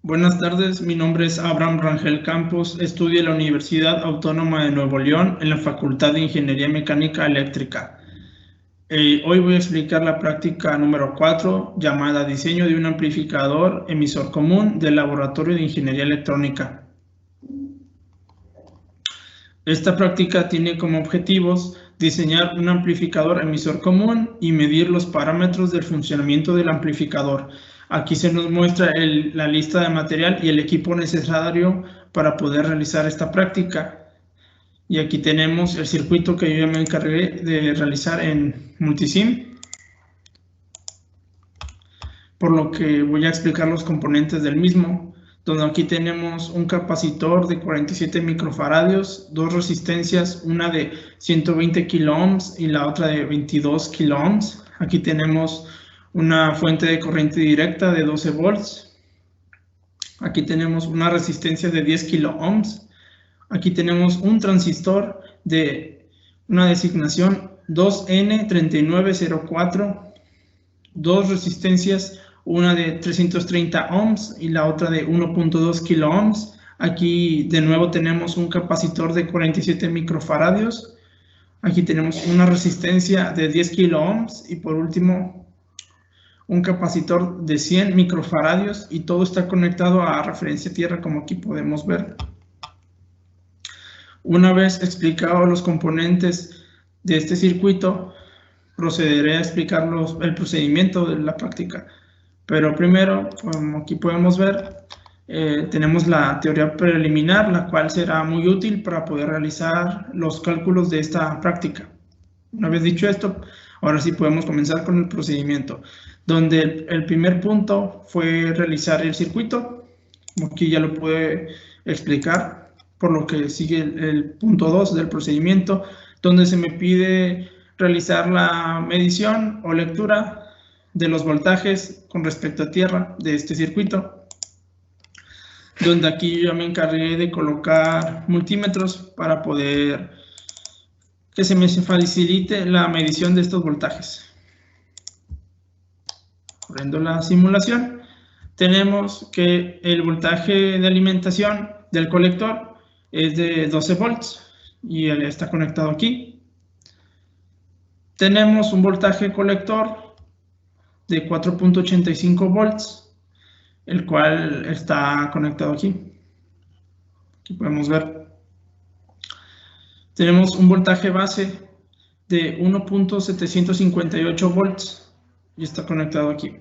Buenas tardes, mi nombre es Abraham Rangel Campos, estudio en la Universidad Autónoma de Nuevo León en la Facultad de Ingeniería Mecánica Eléctrica. Hoy voy a explicar la práctica número 4 llamada Diseño de un amplificador emisor común del Laboratorio de Ingeniería Electrónica. Esta práctica tiene como objetivos diseñar un amplificador emisor común y medir los parámetros del funcionamiento del amplificador. Aquí se nos muestra la lista de material y el equipo necesario para poder realizar esta práctica. Y aquí tenemos el circuito que yo ya me encargué de realizar en Multisim, por lo que voy a explicar los componentes del mismo, donde aquí tenemos un capacitor de 47 microfaradios, dos resistencias, una de 120 kiloohms y la otra de 22 kiloohms. Aquí tenemos una fuente de corriente directa de 12 volts. Aquí tenemos una resistencia de 10 kiloohms. Aquí tenemos un transistor de una designación 2N3904, dos resistencias, una de 330 ohms y la otra de 1.2 kiloohms. Aquí de nuevo tenemos un capacitor de 47 microfaradios. Aquí tenemos una resistencia de 10 kiloohms y por último un capacitor de 100 microfaradios y todo está conectado a referencia tierra, como aquí podemos ver. Una vez explicados los componentes de este circuito, procederé a explicar el procedimiento de la práctica. Pero primero, como aquí podemos ver, tenemos la teoría preliminar, la cual será muy útil para poder realizar los cálculos de esta práctica. Una vez dicho esto, ahora sí podemos comenzar con el procedimiento, donde el primer punto fue realizar el circuito, como aquí ya lo pude explicar, por lo que sigue el punto 2 del procedimiento, donde se me pide realizar la medición o lectura de los voltajes con respecto a tierra de este circuito, donde aquí yo me encargué de colocar multímetros para poder que se me facilite la medición de estos voltajes. Corriendo la simulación, tenemos que el voltaje de alimentación del colector es de 12 volts y él está conectado aquí. Tenemos un voltaje colector de 4.85 volts, el cual está conectado aquí. Aquí podemos ver. Tenemos un voltaje base de 1.758 volts y está conectado aquí.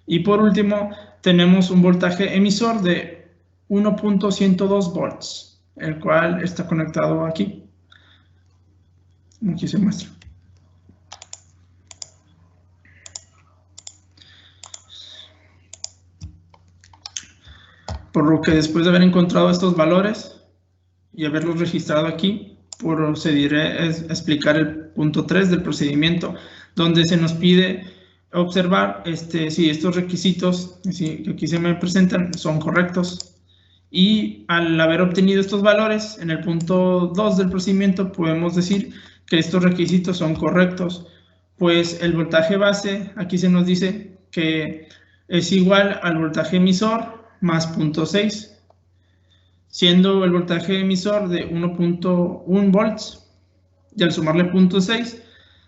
Y por último, tenemos un voltaje emisor de 1.102 volts, el cual está conectado aquí. Aquí se muestra. Por lo que después de haber encontrado estos valores y haberlos registrado aquí, procederé a explicar el punto 3 del procedimiento, donde se nos pide observar si estos requisitos que aquí se me presentan son correctos. Y al haber obtenido estos valores, en el punto 2 del procedimiento podemos decir que estos requisitos son correctos, pues el voltaje base, aquí se nos dice que es igual al voltaje emisor más 0.6, siendo el voltaje emisor de 1.1 volts y al sumarle 0.6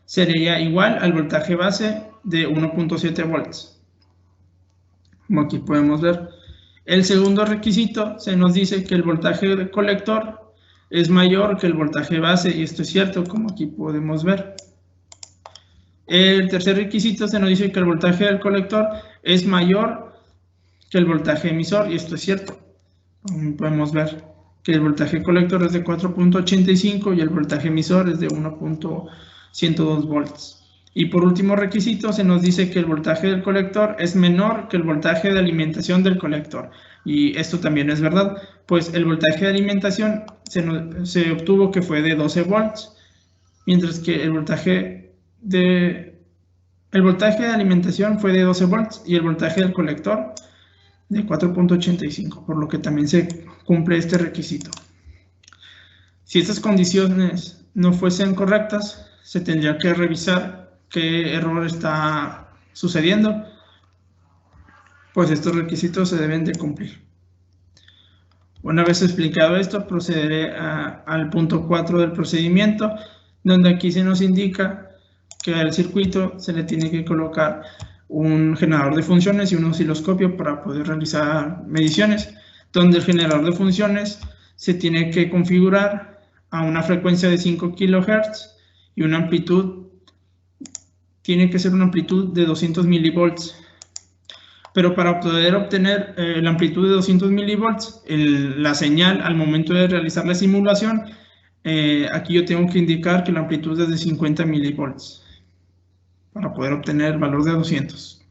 sería igual al voltaje base de 1.7 volts. Como aquí podemos ver. El segundo requisito se nos dice que el voltaje del colector es mayor que el voltaje base y esto es cierto, como aquí podemos ver. El tercer requisito se nos dice que el voltaje del colector es mayor que el voltaje emisor y esto es cierto. Como podemos ver que el voltaje colector es de 4.85 y el voltaje emisor es de 1.102 volts. Y por último requisito se nos dice que el voltaje del colector es menor que el voltaje de alimentación del colector. Y esto también es verdad, pues el voltaje de alimentación se obtuvo que fue de 12 volts, mientras que el voltaje de alimentación fue de 12 volts y el voltaje del colector de 4.85, por lo que también se cumple este requisito. Si estas condiciones no fuesen correctas, se tendría que revisar qué error está sucediendo, pues estos requisitos se deben de cumplir. Una vez explicado esto, procederé al punto 4 del procedimiento, donde aquí se nos indica que al circuito se le tiene que colocar un generador de funciones y un osciloscopio para poder realizar mediciones, donde el generador de funciones se tiene que configurar a una frecuencia de 5 kHz y una amplitud, tiene que ser una amplitud de 200 milivolts. Pero para poder obtener la amplitud de 200 milivolts, la señal al momento de realizar la simulación, aquí yo tengo que indicar que la amplitud es de 50 milivolts para poder obtener el valor de 200.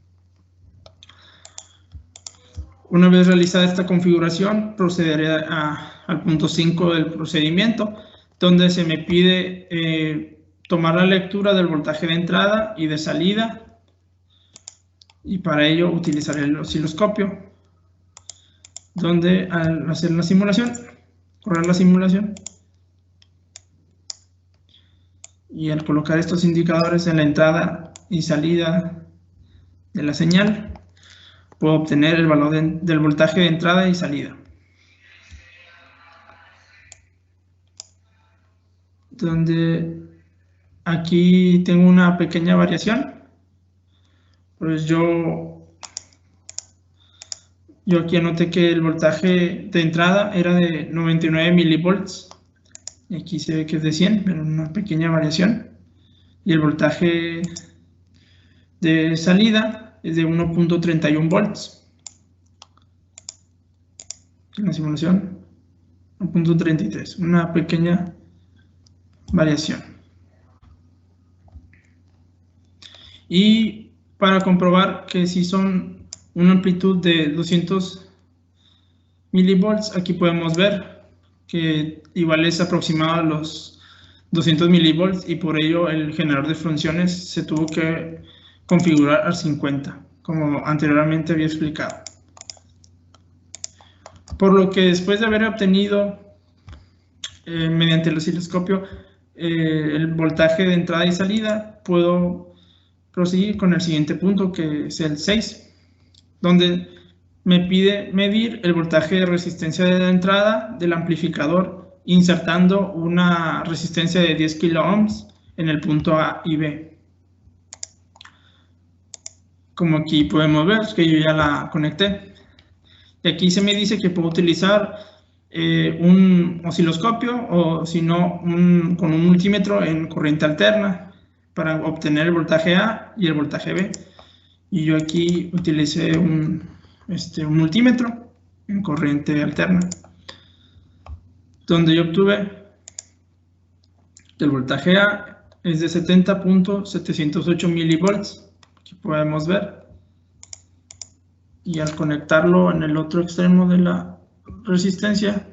Una vez realizada esta configuración, procederé al punto 5 del procedimiento, donde se me pide tomar la lectura del voltaje de entrada y de salida, y para ello utilizaré el osciloscopio, donde al hacer la simulación, correr la simulación, y al colocar estos indicadores en la entrada y salida de la señal, puedo obtener el valor del voltaje de entrada y salida. Donde aquí tengo una pequeña variación, pues yo aquí anoté que el voltaje de entrada era de 99 milivolts, y aquí se ve que es de 100, pero una pequeña variación, y el voltaje de salida es de 1.31 volts. En la simulación, 1.33, una pequeña variación. Y para comprobar que si son una amplitud de 200 milivolts, aquí podemos ver que igual es aproximado a los 200 milivolts, y por ello el generador de funciones se tuvo que configurar al 50, como anteriormente había explicado. Por lo que después de haber obtenido mediante el osciloscopio el voltaje de entrada y salida, puedo proseguir con el siguiente punto, que es el 6, donde me pide medir el voltaje de resistencia de entrada del amplificador, insertando una resistencia de 10 kiloohms en el punto A y B. Como aquí podemos ver, es que yo ya la conecté. Y aquí se me dice que puedo utilizar un osciloscopio, o si no, con un multímetro en corriente alterna, para obtener el voltaje A y el voltaje B. Y yo aquí utilicé un multímetro en corriente alterna, donde yo obtuve que el voltaje A es de 70.708 milivolts. Aquí podemos ver. Y al conectarlo en el otro extremo de la resistencia,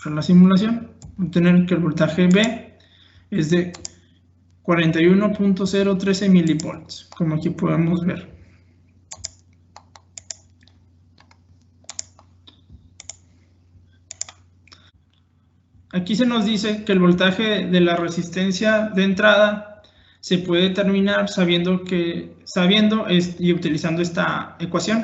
con la simulación, obtener que el voltaje B es de 41.013 milivolts, como aquí podemos ver. Aquí se nos dice que el voltaje de la resistencia de entrada se puede determinar sabiendo y utilizando esta ecuación.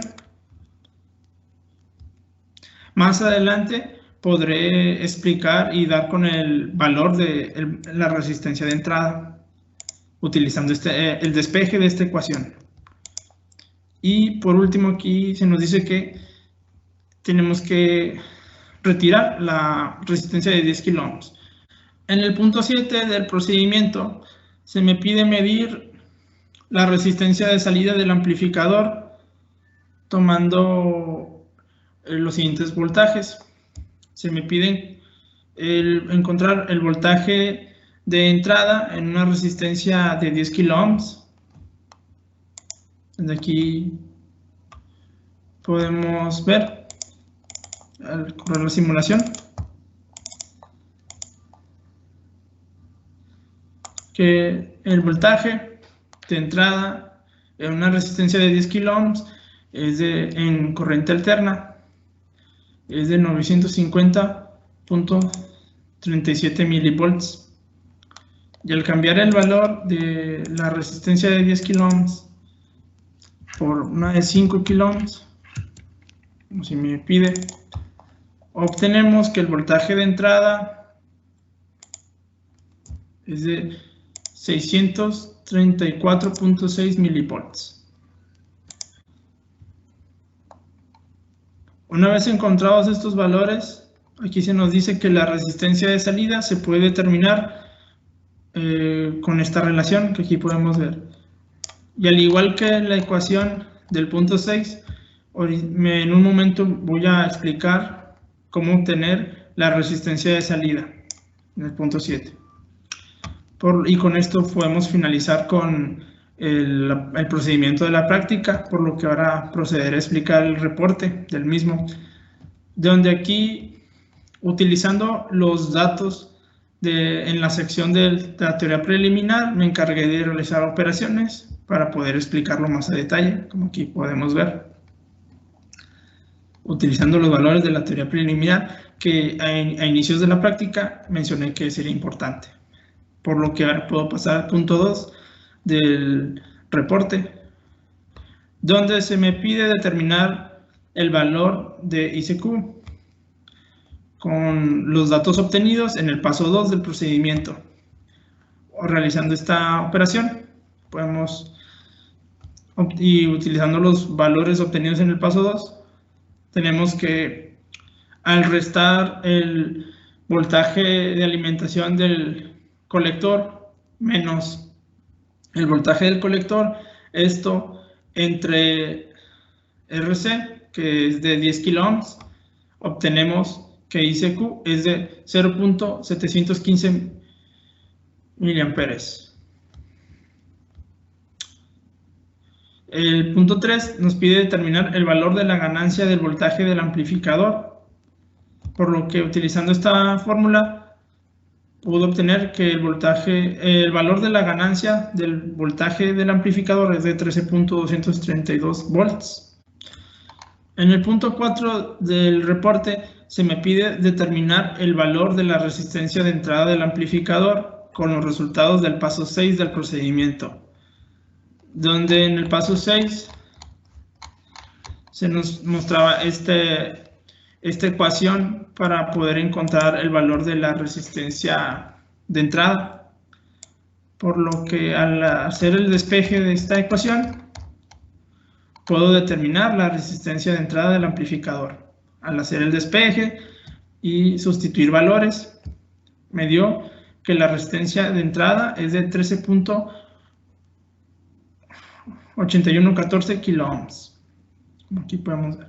Más adelante podré explicar y dar con el valor de la resistencia de entrada, utilizando el despeje de esta ecuación. Y por último, aquí se nos dice que tenemos que retirar la resistencia de 10 kiloohms. En el punto 7 del procedimiento se me pide medir la resistencia de salida del amplificador tomando los siguientes voltajes. Se me pide encontrar el voltaje de entrada en una resistencia de 10 kiloohms. Desde aquí podemos ver al correr la simulación que el voltaje de entrada en una resistencia de 10 kiloohms en corriente alterna es de 950.37 milivolts. Y al cambiar el valor de la resistencia de 10 kiloohms por una de 5 kiloohms, como si me pide, obtenemos que el voltaje de entrada es de 634.6 milivolts. Una vez encontrados estos valores, aquí se nos dice que la resistencia de salida se puede determinar con esta relación que aquí podemos ver. Y al igual que la ecuación del punto 6, en un momento voy a explicar cómo obtener la resistencia de salida en el punto 7. Y con esto podemos finalizar con el procedimiento de la práctica, por lo que ahora procederé a explicar el reporte del mismo, donde aquí, utilizando los datos en la sección de la teoría preliminar, me encargué de realizar operaciones para poder explicarlo más a detalle, como aquí podemos ver. Utilizando los valores de la teoría preliminar que a inicios de la práctica mencioné que sería importante. Por lo que ahora puedo pasar al punto 2 del reporte, donde se me pide determinar el valor de ICQ con los datos obtenidos en el paso 2 del procedimiento. Realizando esta operación, y utilizando los valores obtenidos en el paso 2, tenemos que al restar el voltaje de alimentación del colector menos el voltaje del colector, esto entre RC, que es de 10 kiloohms, obtenemos que ICQ es de 0.715 miliamperes. El punto 3 nos pide determinar el valor de la ganancia del voltaje del amplificador, por lo que utilizando esta fórmula puedo obtener que el valor de la ganancia del voltaje del amplificador es de 13.232 volts. En el punto 4 del reporte se me pide determinar el valor de la resistencia de entrada del amplificador con los resultados del paso 6 del procedimiento, donde en el paso 6 se nos mostraba esta ecuación para poder encontrar el valor de la resistencia de entrada, por lo que al hacer el despeje de esta ecuación puedo determinar la resistencia de entrada del amplificador. Al hacer el despeje y sustituir valores, me dio que la resistencia de entrada es de 13.8114 kiloohms. Aquí podemos ver.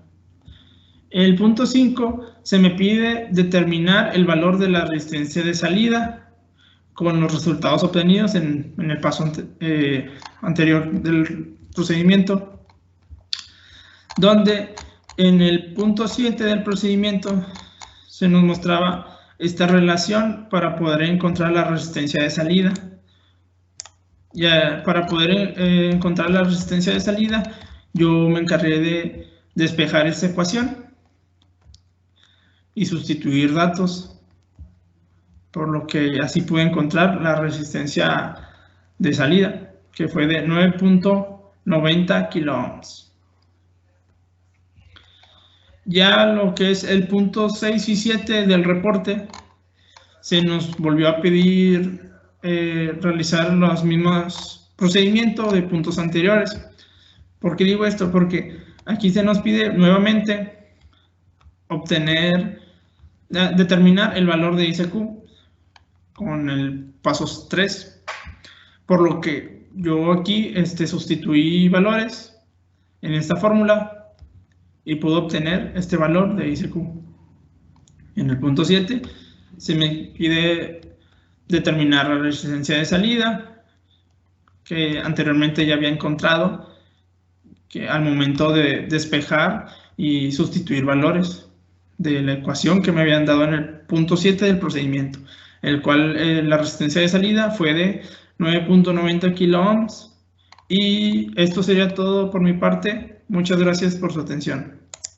El punto 5 se me pide determinar el valor de la resistencia de salida con los resultados obtenidos en el paso anterior del procedimiento, donde en el punto 7 del procedimiento se nos mostraba esta relación para poder encontrar la resistencia de salida. Para poder encontrar la resistencia de salida, yo me encargué de despejar esta ecuación y sustituir datos, por lo que así pude encontrar la resistencia de salida, que fue de 9.90 kiloohms. Ya lo que es el punto 6 y 7 del reporte, se nos volvió a pedir realizar los mismos procedimientos de puntos anteriores. ¿Por qué digo esto? Porque aquí se nos pide nuevamente determinar el valor de ICQ con el paso 3, por lo que yo aquí sustituí valores en esta fórmula y puedo obtener este valor de ICQ. En el punto 7 se me pide determinar la resistencia de salida, que anteriormente ya había encontrado que al momento de despejar y sustituir valores de la ecuación que me habían dado en el punto 7 del procedimiento, el cual la resistencia de salida fue de 9.90 kiloohms. Y esto sería todo por mi parte. Muchas gracias por su atención.